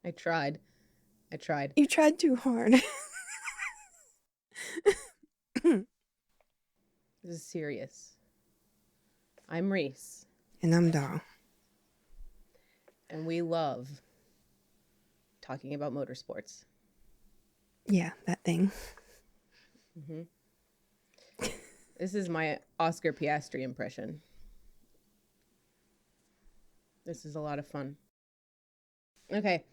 I tried. You tried too hard. This is serious. I'm Ris. And I'm Doll. And we love talking about motorsports. Yeah, that thing. Mm-hmm. This is my Oscar Piastri impression. This is a lot of fun. Okay,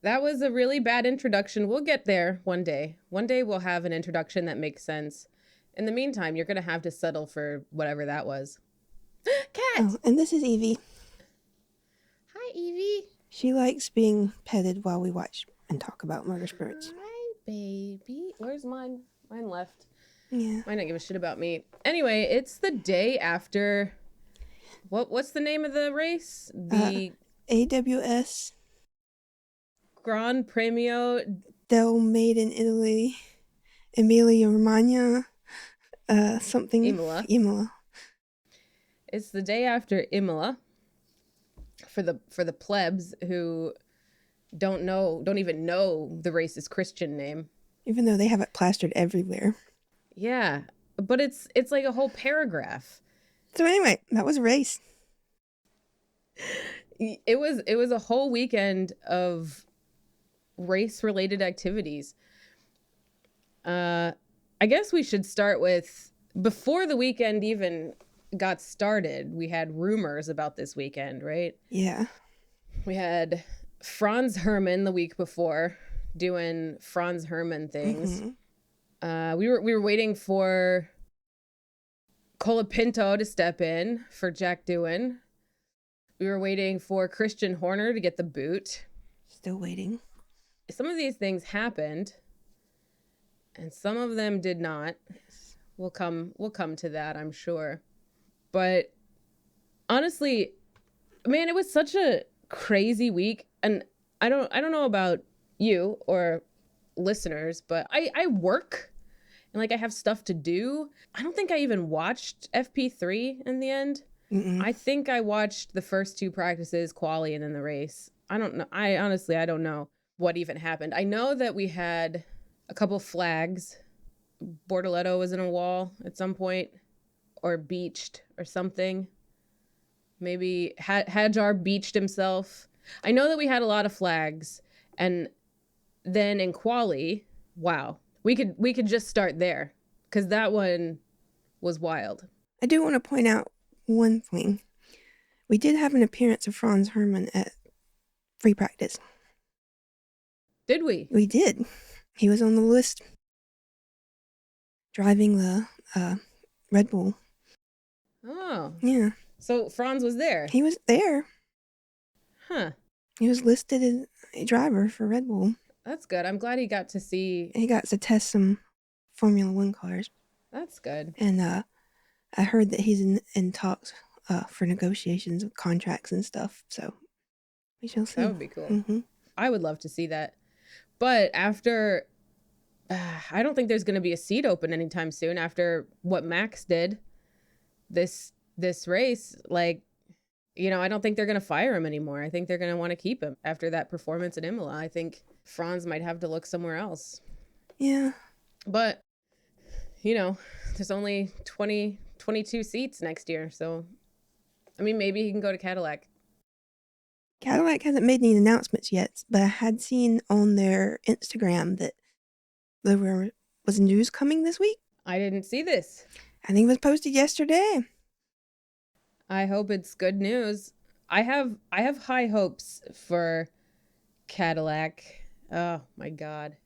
that was a really bad introduction. We'll get there one day. One day we'll have an introduction that makes sense. In the meantime, you're going to have to settle for whatever that was. Cat! Oh, and this is Evie. Hi, Evie. She likes being petted while we watch and talk about motorsports. Hi, baby. Where's mine? Mine left. Yeah. Mine don't give a shit about me. Anyway, it's the day after... What's the name of the race? The AWS Gran Premio Doll made in Italy. Emilia-Romagna. Something. Imola. It's the day after Imola. For the plebs who don't even know the race's Christian name. Even though they have it plastered everywhere. Yeah, but it's like a whole paragraph. So anyway, that was a race. It was a whole weekend of race-related activities. I guess we should start with, before the weekend even got started, we had rumors about this weekend, right? Yeah. We had Franz Hermann the week before doing Franz Hermann things. Mm-hmm. We were waiting for Colapinto to step in for Jack Doohan. We were waiting for Christian Horner to get the boot. Still waiting. Some of these things happened, and some of them did not. We'll come to that, I'm sure. But honestly, man, it was such a crazy week, and I don't know about you or listeners, but I work and like I have stuff to do. I don't think I even watched FP3 in the end. Mm-mm. I think I watched the first two practices, quali, and then the race. I don't know. I don't know what even happened. I know that we had a couple flags. Bortoletto was in a wall at some point, or beached or something. Maybe Hadjar beached himself. I know that we had a lot of flags, and then in quali, wow, we could just start there because that one was wild. I do want to point out one thing. We did have an appearance of Franz Hermann at free practice. Did we? We did. He was on the list driving the Red Bull. Oh. Yeah. So Franz was there? He was there. Huh. He was listed as a driver for Red Bull. That's good. I'm glad he got to see... He got to test some Formula One cars. That's good. And I heard that he's in talks for negotiations of contracts and stuff. So we shall see. That would be cool. Mm-hmm. I would love to see that. But after... I don't think there's going to be a seat open anytime soon after what Max did this race. Like, you know, I don't think they're going to fire him anymore. I think they're going to want to keep him after that performance at Imola. I think Franz might have to look somewhere else. Yeah. But, you know, there's only 22 seats next year. So, I mean, maybe he can go to Cadillac. Cadillac hasn't made any announcements yet, but I had seen on their Instagram that there was news coming this week. I didn't see this. I think it was posted yesterday. I hope it's good news. I have high hopes for Cadillac. Oh my God.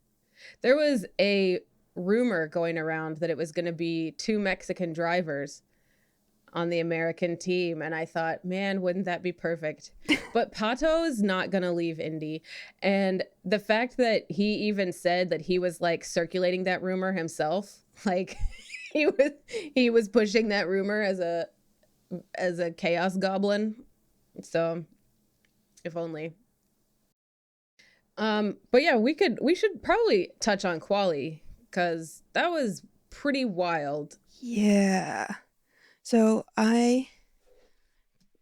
There was a rumor going around that it was going to be 2 Mexican drivers on the American team. And I thought, man, wouldn't that be perfect? But Pato is not going to leave Indy. And the fact that he even said that he was like circulating that rumor himself, like he was pushing that rumor as a chaos goblin. So if only. But yeah, we should probably touch on quali because that was pretty wild. Yeah. So I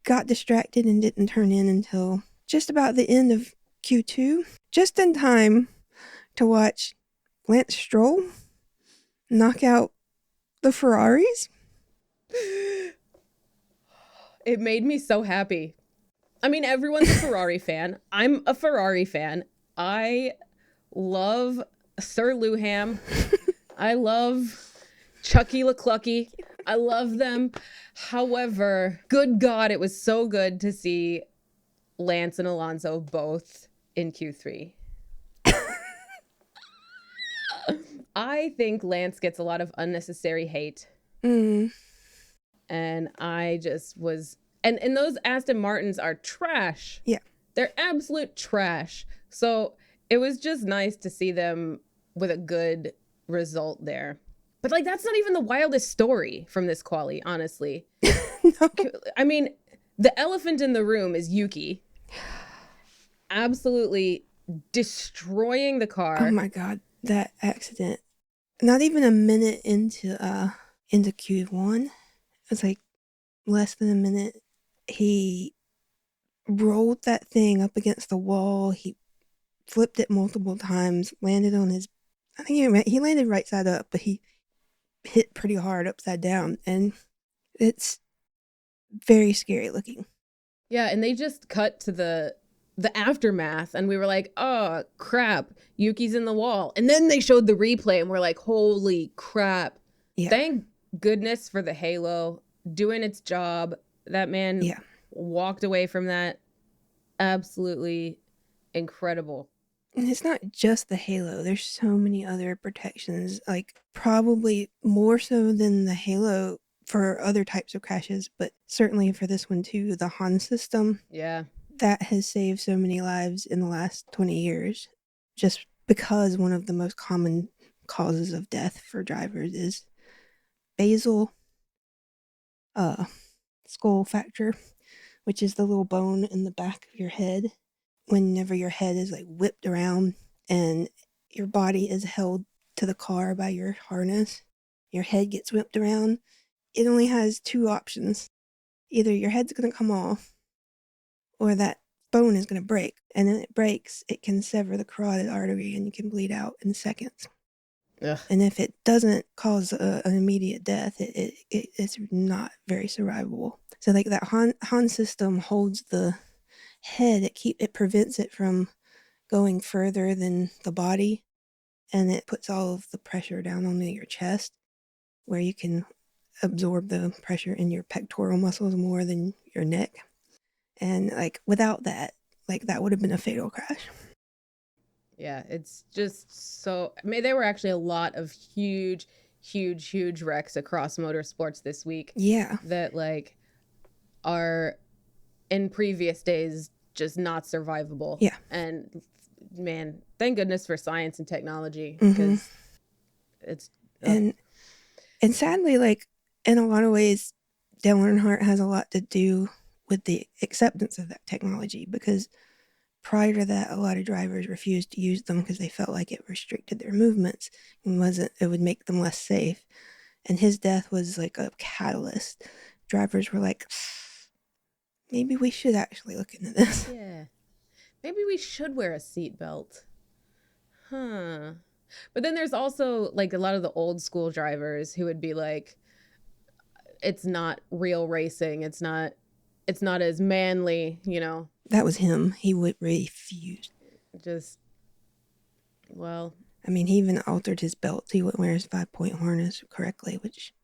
got distracted and didn't turn in until just about the end of Q2 just in time to watch Lance Stroll knock out the Ferraris. It made me so happy. I mean, everyone's a Ferrari fan. I'm a Ferrari fan. I love Sir Luham. I love Chucky LeClucky. I love them. However, good God, it was so good to see Lance and Alonso both in Q3. I think Lance gets a lot of unnecessary hate. And I just was... And those Aston Martins are trash. Yeah. They're absolute trash. So it was just nice to see them with a good result there. But like, that's not even the wildest story from this quali, honestly. No. I mean, the elephant in the room is Yuki. Absolutely destroying the car. Oh my God, that accident. Not even a minute into Q1. It was like less than a minute. He rolled that thing up against the wall. He flipped it multiple times, landed on his... I think he landed right side up, but he hit pretty hard upside down. And it's very scary looking. Yeah, and they just cut to the aftermath, and we were like, oh, crap, Yuki's in the wall. And then they showed the replay, and we're like, holy crap. Yeah. Thank goodness for the halo doing its job. That man walked away from that. Absolutely incredible. And it's not just the halo. There's so many other protections, like probably more so than the halo for other types of crashes, but certainly for this one too, the Han system. Yeah. That has saved so many lives in the last 20 years, just because one of the most common causes of death for drivers is basal skull fracture, which is the little bone in the back of your head. Whenever your head is like whipped around and your body is held to the car by your harness, your head gets whipped around, it only has two options. Either your head's going to come off or that bone is going to break. And then it breaks, it can sever the carotid artery and you can bleed out in seconds. Ugh. And if it doesn't cause an immediate death, it's not very survivable. So like that Han system holds the head, it prevents it from going further than the body, and it puts all of the pressure down onto your chest where you can absorb the pressure in your pectoral muscles more than your neck. And like without that, like that would have been a fatal crash. Yeah, it's just so... I mean, there were actually a lot of huge wrecks across motorsports this week. Yeah. That like are in previous days just not survivable. Yeah. And man, thank goodness for science and technology, because it's... And sadly, like in a lot of ways, Dale Earnhardt has a lot to do with the acceptance of that technology, because prior to that, a lot of drivers refused to use them because they felt like it restricted their movements and it would make them less safe. And his death was like a catalyst. Drivers were like, maybe we should actually look into this. Yeah. Maybe we should wear a seatbelt. Huh. But then there's also like a lot of the old school drivers who would be like, it's not real racing. It's not as manly, you know. That was him. He would refuse. Just, well. I mean, he even altered his belt. He wouldn't wear his 5-point harness correctly, which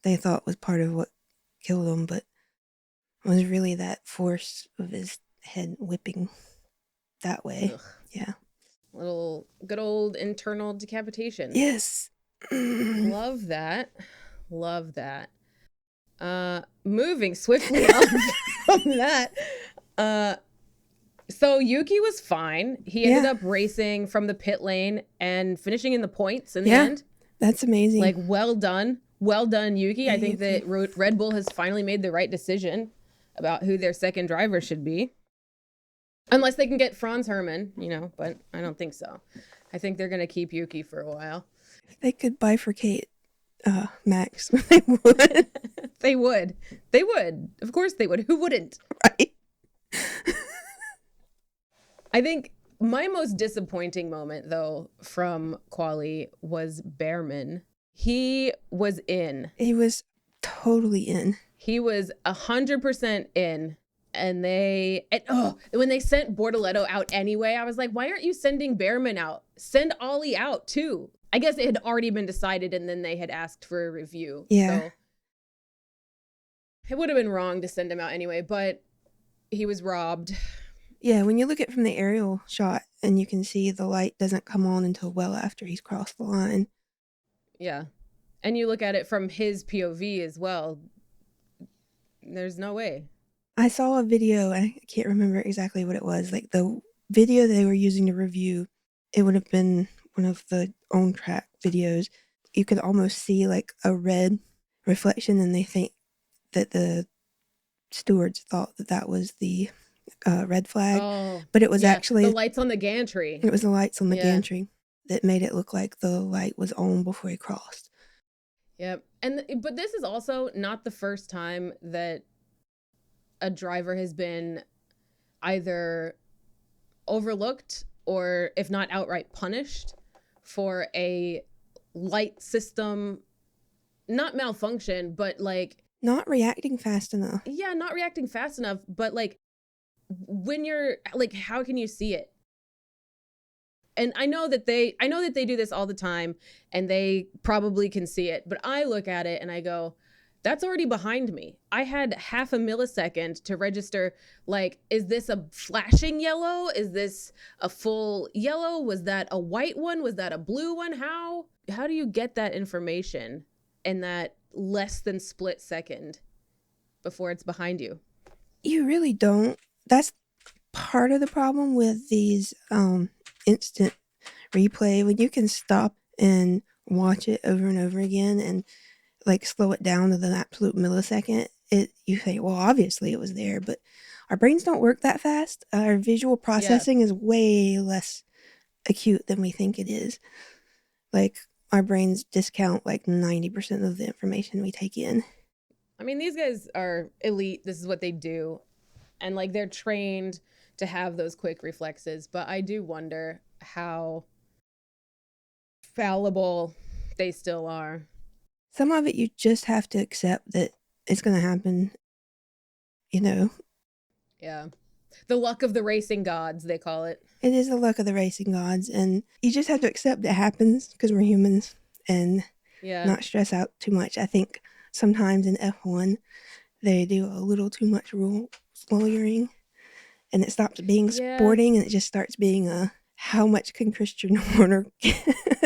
they thought was part of what killed him, but it was really that force of his head whipping that way. Ugh. Yeah. Little good old internal decapitation. Yes. Love that. Love that. Moving swiftly on from that. So Yuki was fine. He ended up racing from the pit lane and finishing in the points in the end. That's amazing. Like, well done. Well done, Yuki. I think that Red Bull has finally made the right decision about who their second driver should be. Unless they can get Franz Herrmann, you know, but I don't think so. I think they're going to keep Yuki for a while. If they could bifurcate Max, they would. They would. They would. Of course they would. Who wouldn't? Right. I think My most disappointing moment, though, from Quali was Behrman. He was in. He was totally in. He was 100% in. And when they sent Bortoletto out anyway, I was like, why aren't you sending Behrman out? Send Ollie out too. I guess it had already been decided and then they had asked for a review. Yeah. So it would have been wrong to send him out anyway, but he was robbed. Yeah, when you look at it from the aerial shot and you can see the light doesn't come on until well after he's crossed the line. Yeah. And you look at it from his POV as well. There's no way. I saw a video, I can't remember exactly what it was. Like the video they were using to review, it would have been one of the on-track videos. You could almost see like a red reflection, and they think that the stewards thought that was the red flag, but it was actually the lights on the gantry. It was the lights on the gantry that made it look like the light was on before he crossed. Yep. But this is also not the first time that a driver has been either overlooked or, if not outright punished, for a light system, not malfunction, but like not reacting fast enough. Yeah, not reacting fast enough, but like when you're like, how can you see it? And I know that they do this all the time and they probably can see it, but I look at it and I go, that's already behind me. I had half a millisecond to register, like, is this a flashing yellow? Is this a full yellow? Was that a white one? Was that a blue one? How do you get that information in that less than split second before it's behind you? You really don't. That's part of the problem with these instant replay. When you can stop and watch it over and over again and like slow it down to the absolute millisecond, you say, well, obviously it was there, but our brains don't work that fast. Our visual processing is way less acute than we think it is. Like our brains discount like 90% of the information we take in. I mean, these guys are elite. This is what they do. And like they're trained to have those quick reflexes, but I do wonder how fallible they still are. Some of it you just have to accept that it's going to happen, you know. Yeah. The luck of the racing gods, they call it. It is the luck of the racing gods, and you just have to accept it happens because we're humans and not stress out too much. I think sometimes in F1 they do a little too much rule lawyering and it stops being sporting and it just starts being how much can Christian Horner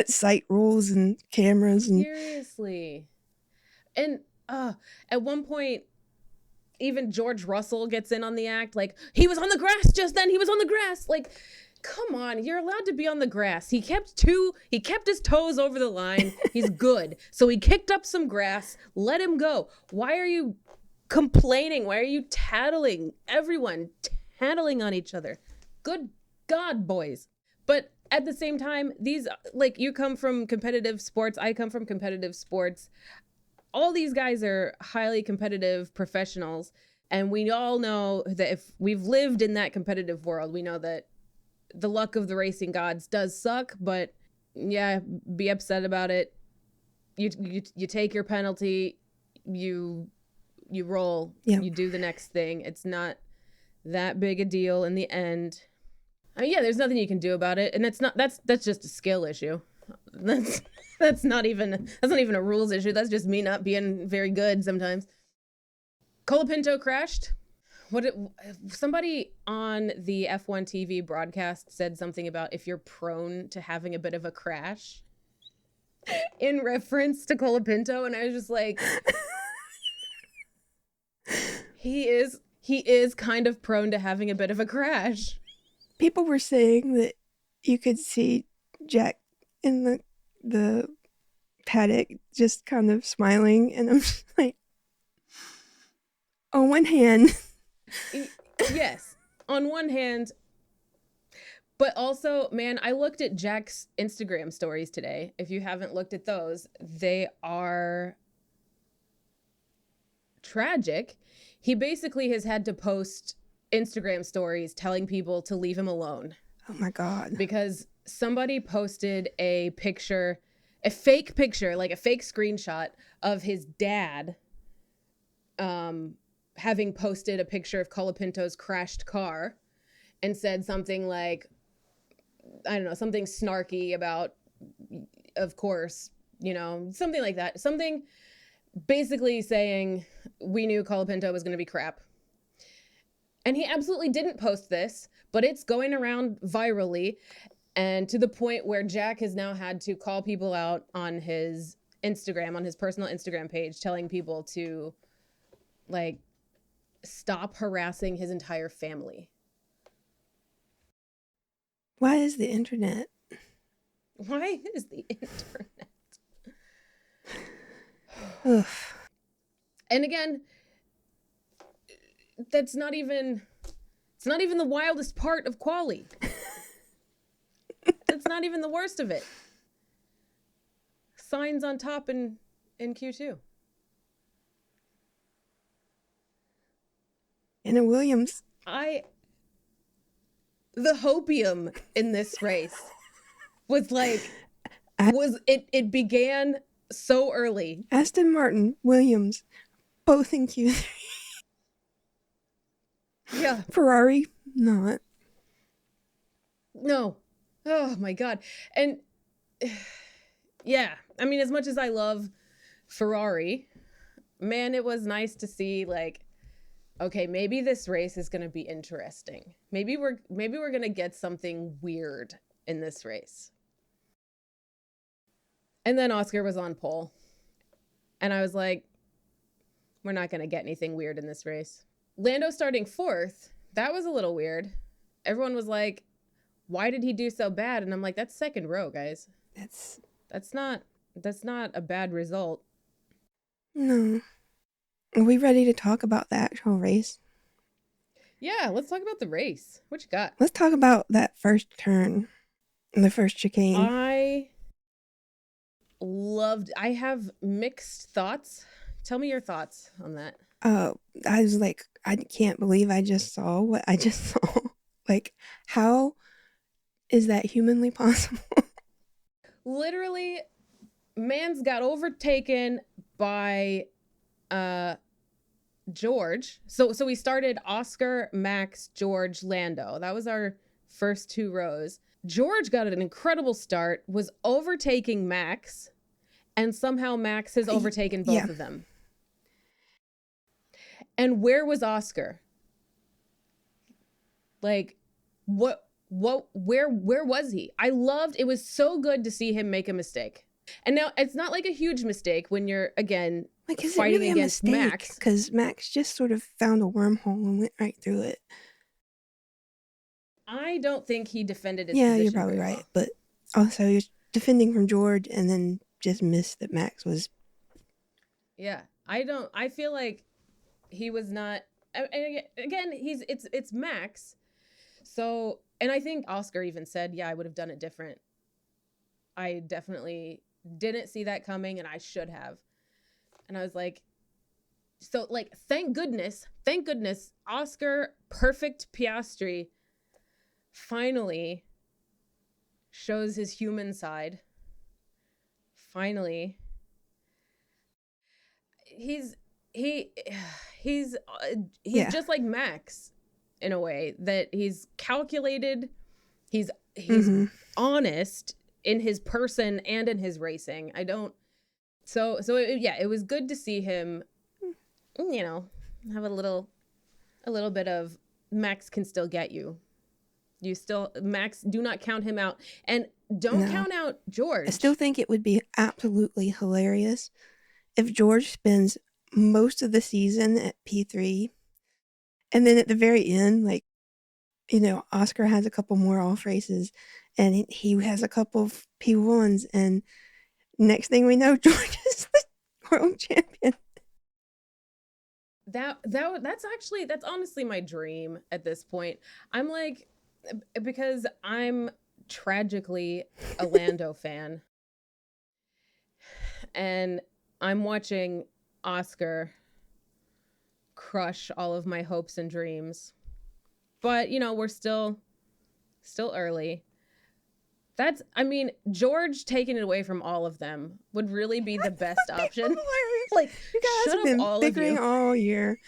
cite rules and cameras and seriously. And at one point even George Russell gets in on the act, like, he was on the grass just then, he was on the grass. Like, come on, you're allowed to be on the grass. He kept his toes over the line. He's good. So he kicked up some grass, let him go. Why are you complaining? Why are you tattling? Everyone tattling on each other. Good God, boys. But at the same time, these, like, you come from competitive sports, I come from competitive sports. All these guys are highly competitive professionals, and we all know that if we've lived in that competitive world, we know that the luck of the racing gods does suck, but yeah, be upset about it. You take your penalty, you roll, you do the next thing. It's not that big a deal in the end. I mean, yeah, there's nothing you can do about it, and that's just a skill issue. That's not even a rules issue. That's just me not being very good sometimes. Colapinto crashed. Somebody on the F1 TV broadcast said something about if you're prone to having a bit of a crash in reference to Colapinto, and I was just like, he is kind of prone to having a bit of a crash. People were saying that you could see Jack in the paddock just kind of smiling, and I'm just like, on one hand, yes, on one hand, but also, man, I looked at Jack's Instagram stories today. If you haven't looked at those, they are tragic. He basically has had to post Instagram stories telling people to leave him alone. Oh my God. because somebody posted a picture, a fake picture, like a fake screenshot of his dad having posted a picture of Colapinto's crashed car and said something like, I don't know, something snarky about, of course, you know, something like that. Something basically saying we knew Colapinto was going to be crap. And he absolutely didn't post this, but it's going around virally, and to the point where Jack has now had to call people out on his Instagram, on his personal Instagram page, telling people to, like, stop harassing his entire family. Why is the internet? Why is the internet? Ugh. And again, it's not even the wildest part of Quali. That's not even the worst of it. Signs on top in Q2. Anna Williams. The hopium in this race was like, it began so early. Aston Martin, Williams, both in Q3. Yeah. Ferrari, not. No. Oh my God. And yeah, I mean, as much as I love Ferrari, man, it was nice to see, like, okay, maybe this race is going to be interesting. Maybe we're going to get something weird in this race. And then Oscar was on pole. And I was like, we're not going to get anything weird in this race. Lando starting fourth, that was a little weird. Everyone was like, why did he do so bad? And I'm like, that's second row, guys. That's not a bad result. No. Are we ready to talk about the actual race? Yeah, let's talk about the race. What you got? Let's talk about that first turn, the first chicane. I have mixed thoughts. Tell me your thoughts on that. I was like, I can't believe I just saw what I just saw. Like, how is that humanly possible? Literally, man's got overtaken by George. So we started Oscar, Max, George, Lando. That was our first two rows. George got an incredible start, was overtaking Max, and somehow Max has overtaken both of them. And where was Oscar? Like, where was he? It was so good to see him make a mistake. And now it's not like a huge mistake when you're, again, like, is fighting it really against a mistake? Max. Because Max just sort of found a wormhole and went right through it. I don't think he defended his position. Yeah, you're probably right. But also, you're defending from George and then just missed that Max was. Yeah, I feel like he was not. Again, it's Max. So, and I think Oscar even said, yeah, I would have done it different. I definitely didn't see that coming, and I should have. And I was like, so, like, thank goodness, Oscar, perfect Piastri, finally shows his human side. Finally. He's just like Max in a way, that he's calculated, he's honest in his person and in his racing. It was good to see him, you know, have a little bit of Max can still get you. Max, do not count him out, and don't count out George. I still think it would be absolutely hilarious if George spends most of the season at P3, and then at the very end, like, you know, Oscar has a couple more off races, and he has a couple of P1s, and next thing we know, George is the world champion. That's honestly my dream at this point. I'm like, because I'm tragically a Lando fan, and I'm watching Oscar crush all of my hopes and dreams. But, you know, we're still Still early. I mean, George taking it away from all of them would really be the best option. Like, you guys shut have up, been all of bickering you. all year.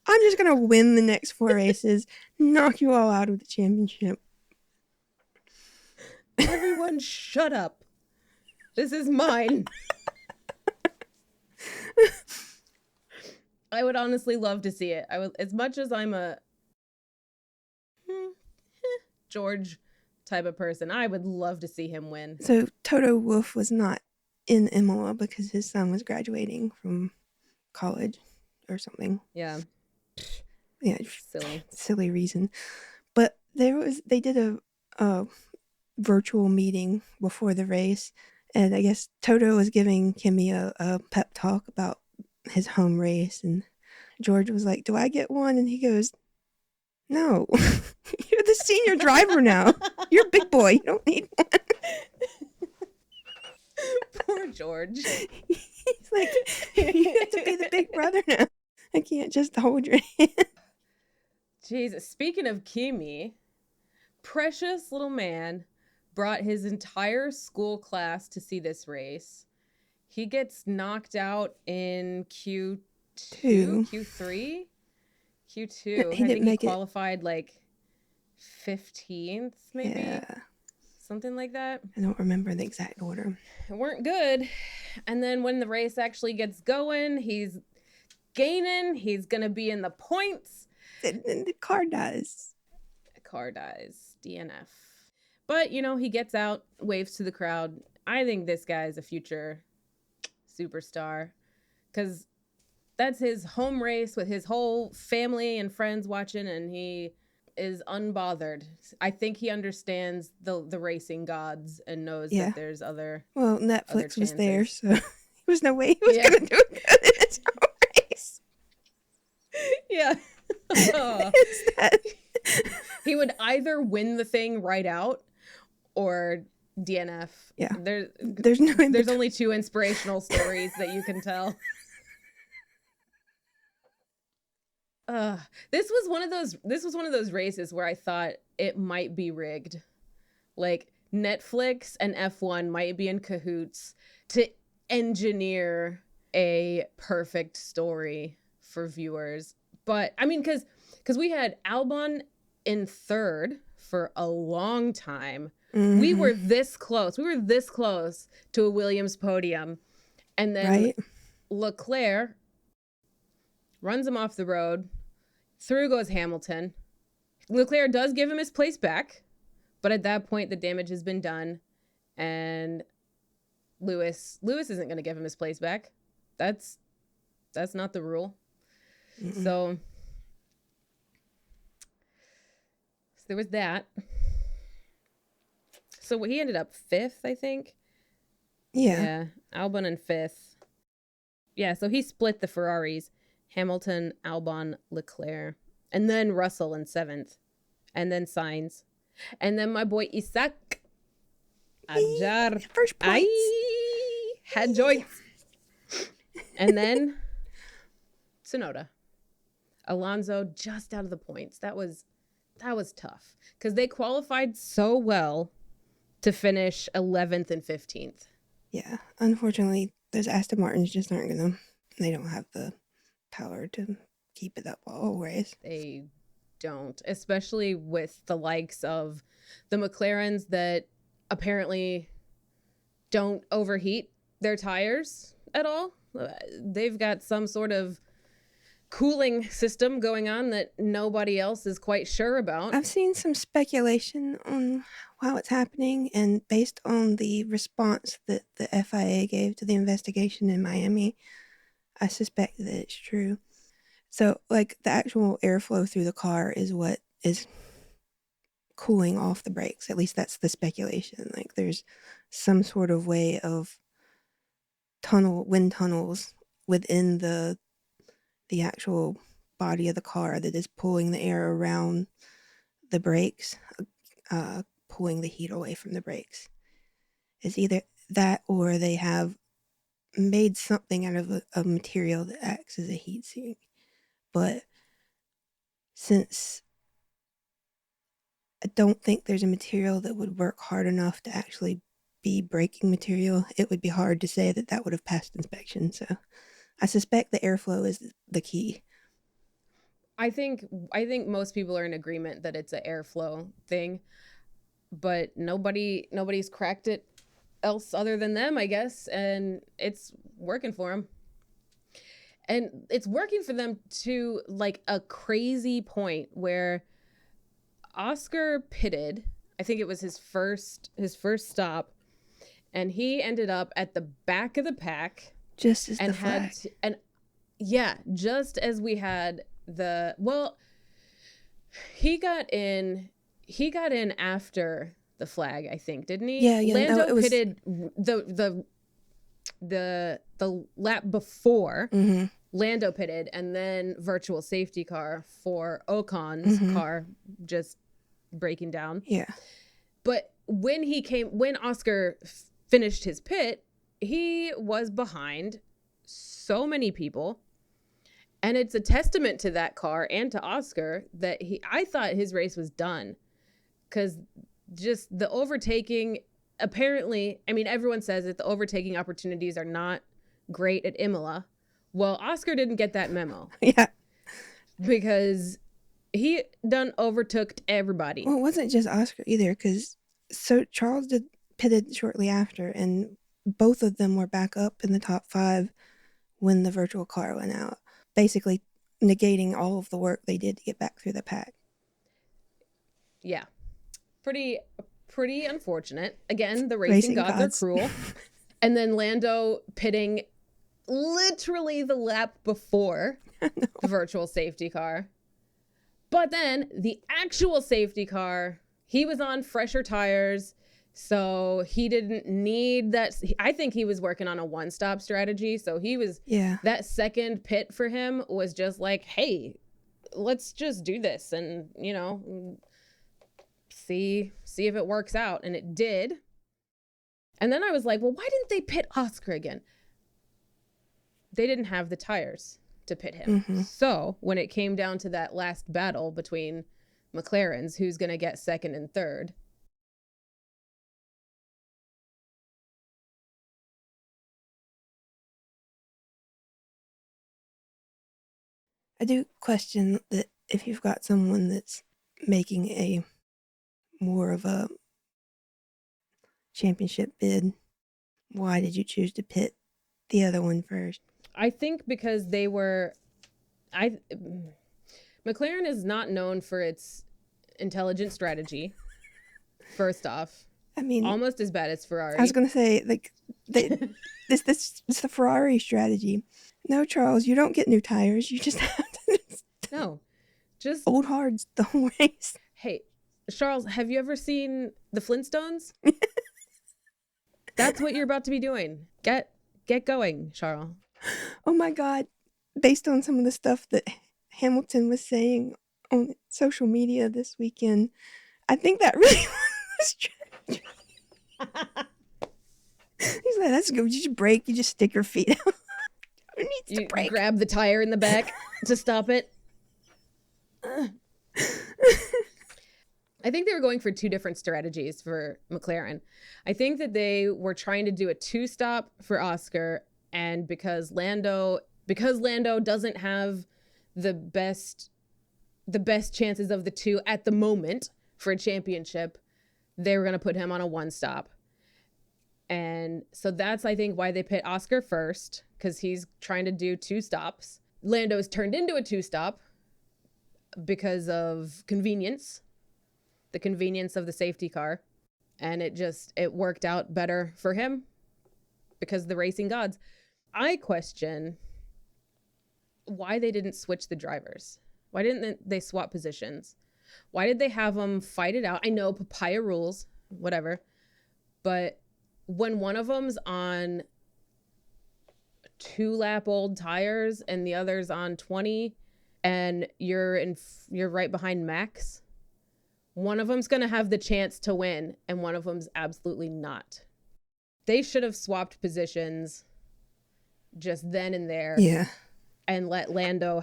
I'm just gonna win the next 4 races, knock you all out of the championship. Everyone, shut up. This is mine. I would honestly love to see it. I would, as much as I'm a George type of person, I would love to see him win. So Toto Wolff was not in Imola because his son was graduating from college or something. Yeah. Yeah, silly reason. But they did a virtual meeting before the race, and I guess Toto was giving Kimi a pep talk about his home race, and George was like, "Do I get one?" And he goes, "No, you're the senior driver now. You're a big boy. You don't need one." Poor George. He's like, "You have to be the big brother now. I can't just hold your hand." Jesus. Speaking of Kimi, precious little man brought his entire school class to see this race. He gets knocked out in Q2, Q3, Q2. He I didn't think make he qualified like 15th, maybe. Yeah. Something like that. I don't remember the exact order. It weren't good. And then when the race actually gets going, he's gaining. He's going to be in the points. And the car dies. The car dies. DNF. But, you know, he gets out, waves to the crowd. I think this guy's a future superstar because that's his home race with his whole family and friends watching, and he is unbothered. I think he understands the racing gods and knows that there's other. Well, Netflix was there, so there was no way he was going to do it good in his home race. Yeah. He would either win the thing right out or DNF. Yeah. There's only 2 inspirational stories that you can tell. This was one of those races where I thought it might be rigged. Like Netflix and F1 might be in cahoots to engineer a perfect story for viewers. But I mean, because we had Albon in 3rd for a long time. Mm-hmm. We were this close to a Williams podium. And then Leclerc runs him off the road. Through goes Hamilton. Leclerc does give him his place back, but at that point the damage has been done, and Lewis isn't going to give him his place back. That's not the rule. Mm-mm. So there was that. So he ended up 5th, I think. Yeah, Albon in 5th. Yeah, so he split the Ferraris. Hamilton, Albon, Leclerc, and then Russell in 7th, and then Sainz, and then my boy Isaac Ajar. First points. Had joints. And then Tsunoda. Alonso just out of the points. That was tough because they qualified so well to finish 11th and 15th. Yeah, unfortunately, those Aston Martins just aren't gonna. They don't have the power to keep it up all race. They don't, especially with the likes of the McLarens that apparently don't overheat their tires at all. They've got some sort of cooling system going on that nobody else is quite sure about. I've seen some speculation on how it's happening, and based on the response that the FIA gave to the investigation in Miami, I suspect that it's true. So, like, the actual airflow through the car is what is cooling off the brakes. At least that's the speculation. Like, there's some sort of way of wind tunnels within the actual body of the car that is pulling the air around the brakes, pulling the heat away from the brakes. It's either that or they have made something out of a material that acts as a heat sink. But since I don't think there's a material that would work hard enough to actually be braking material. It would be hard to say that that would have passed inspection. So I suspect the airflow is the key. I think most people are in agreement that it's an airflow thing, but nobody's cracked it else other than them, I guess, and it's working for them. And it's working for them to like a crazy point where Oscar pitted. I think it was his first stop, and he ended up at the back of the pack, just as and the flag. had and yeah, just as we had the he got in after the flag, I think, didn't he? Yeah. Lando no, pitted the lap before. Mm-hmm. Lando pitted, and then virtual safety car for Ocon's car just breaking down. Yeah. But when Oscar finished his pit, he was behind so many people. And it's a testament to that car and to Oscar that I thought his race was done, because just the overtaking, apparently, I mean, everyone says that the overtaking opportunities are not great at Imola. Well, Oscar didn't get that memo. Yeah. Because he done overtook everybody. Well, it wasn't just Oscar either, because Charles pitted shortly after, and both of them were back up in the top 5 when the virtual car went out, basically negating all of the work they did to get back through the pack. Yeah. Pretty unfortunate. Again, the racing gods are cruel. And then Lando pitting literally the lap before the virtual safety car. But then the actual safety car, he was on fresher tires, so he didn't need that. I think he was working on a one-stop strategy, so he was, that second pit for him was just like, hey, let's just do this and, see if it works out. And it did. And then I was like, well, why didn't they pit Oscar again? They didn't have the tires to pit him. Mm-hmm. So when it came down to that last battle between McLarens, who's going to get second and third, I do question that if you've got someone that's making a more of a championship bid, why did you choose to pit the other one first? I think because McLaren is not known for its intelligent strategy. First off, I mean, almost as bad as Ferrari. I was going to say, like, this is the Ferrari strategy. No, Charles, you don't get new tires. You just have to just old hards the whole race. Hey, Charles, have you ever seen the Flintstones? That's what you're about to be doing. Get going, Charles. Oh my God. Based on some of the stuff that Hamilton was saying on social media this weekend, I think that really was true. He's like, that's good. You just brake, you just stick your feet out. Who needs to brake? Grab the tire in the back to stop it. I think they were going for two different strategies for McLaren. I think that they were trying to do a 2-stop for Oscar, and because Lando doesn't have the best chances of the two at the moment for a championship, they were going to put him on a 1-stop. And so that's, I think, why they pit Oscar first, because he's trying to do 2 stops. Lando's turned into a 2-stop because of convenience, the convenience of the safety car. And it worked out better for him because the racing gods. I question why they didn't switch the drivers. Why didn't they swap positions? Why did they have them fight it out? I know papaya rules, whatever. But when one of them's on 2-lap old tires and the other's on 20 and you're right behind Max, one of them's going to have the chance to win and one of them's absolutely not. They should have swapped positions just then and there. Yeah. And let Lando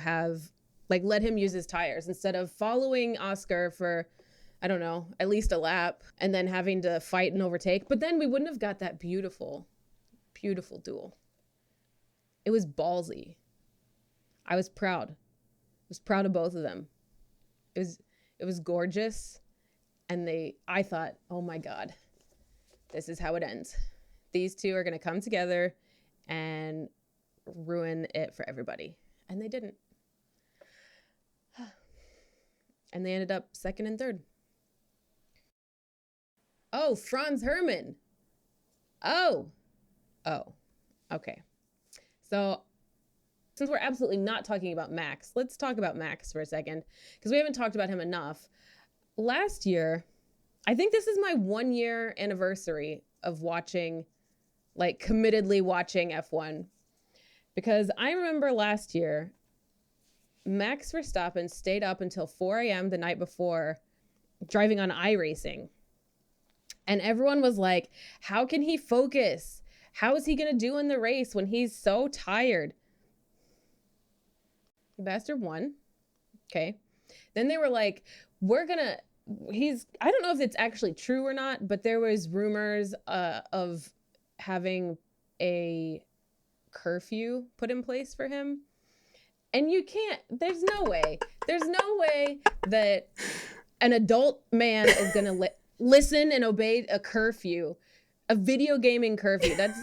let him use his tires instead of following Oscar for I don't know, at least a lap, and then having to fight and overtake. But then we wouldn't have got that beautiful, beautiful duel. It was ballsy. I was proud. I was proud of both of them. It was gorgeous. And I thought, oh my God, this is how it ends. These two are going to come together and ruin it for everybody. And they didn't. And they ended up second and third. Oh, Franz Hermann. Oh, okay. So since we're absolutely not talking about Max, let's talk about Max for a second, because we haven't talked about him enough. Last year, I think this is my 1 year anniversary of watching, like committedly watching F1, because I remember last year, Max Verstappen stayed up until 4 a.m. the night before driving on iRacing. And everyone was like, how can he focus? How is he going to do in the race when he's so tired? The bastard won. Okay. Then they were like, I don't know if it's actually true or not, but there was rumors of having a curfew put in place for him. And there's no way that an adult man is going to listen and obey a curfew, a video gaming curfew. That's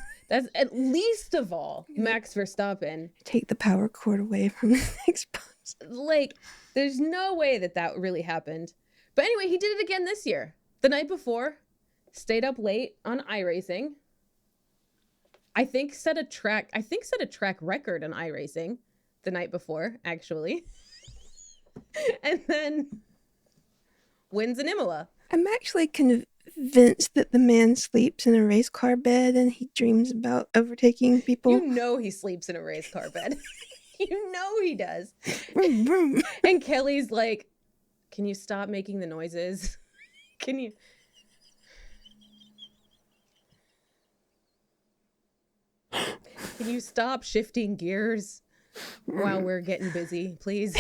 at least of all Max Verstappen. Take the power cord away from the Xbox. Like, there's no way that really happened. But anyway, he did it again this year. The night before, stayed up late on iRacing. I think set a track record on iRacing the night before, actually. And then wins in Imola. I'm actually convinced that the man sleeps in a race car bed and he dreams about overtaking people. You know he sleeps in a race car bed. You know he does. Vroom, vroom. And Kelly's like, can you stop making the noises? Can you stop shifting gears while we're getting busy, please?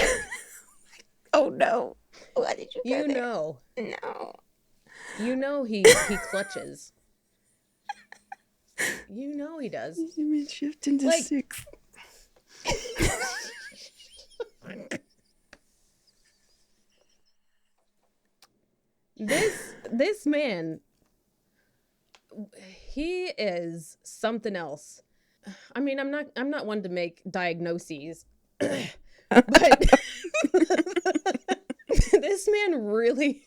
Oh no. Why did you go there? Know. No. You know he clutches. You know he does. He's been shifting to sixth. This man, he is something else. I mean, I'm not one to make diagnoses, but this man really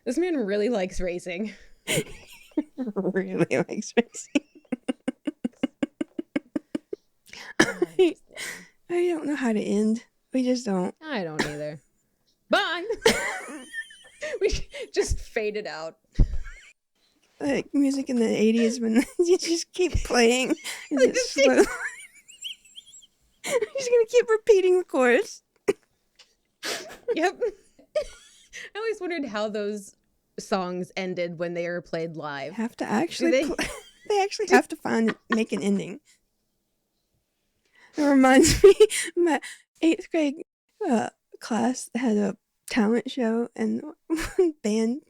likes racing. Really likes racing. I don't know how to end. We just don't. I don't either. Bye. We just faded out. Like music in the 80s when you just keep playing. Is it slow? I'm just gonna keep repeating the chorus. Yep. I always wondered how those songs ended when they were played live. Have to actually they actually have to make an ending. It reminds me, my 8th grade class had a talent show, and one band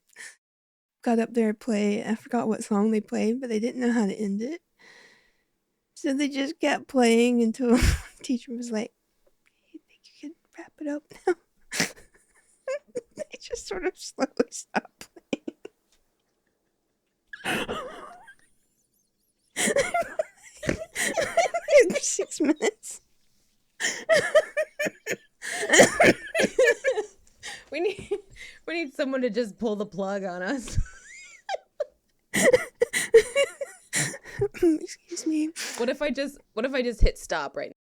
got up there to play. I forgot what song they played, but they didn't know how to end it. So they just kept playing until the teacher was like, "You think you can wrap it up now?" They just sort of slowly stopped playing. 6 minutes. We need someone to just pull the plug on us. Excuse me. What if I just hit stop right now?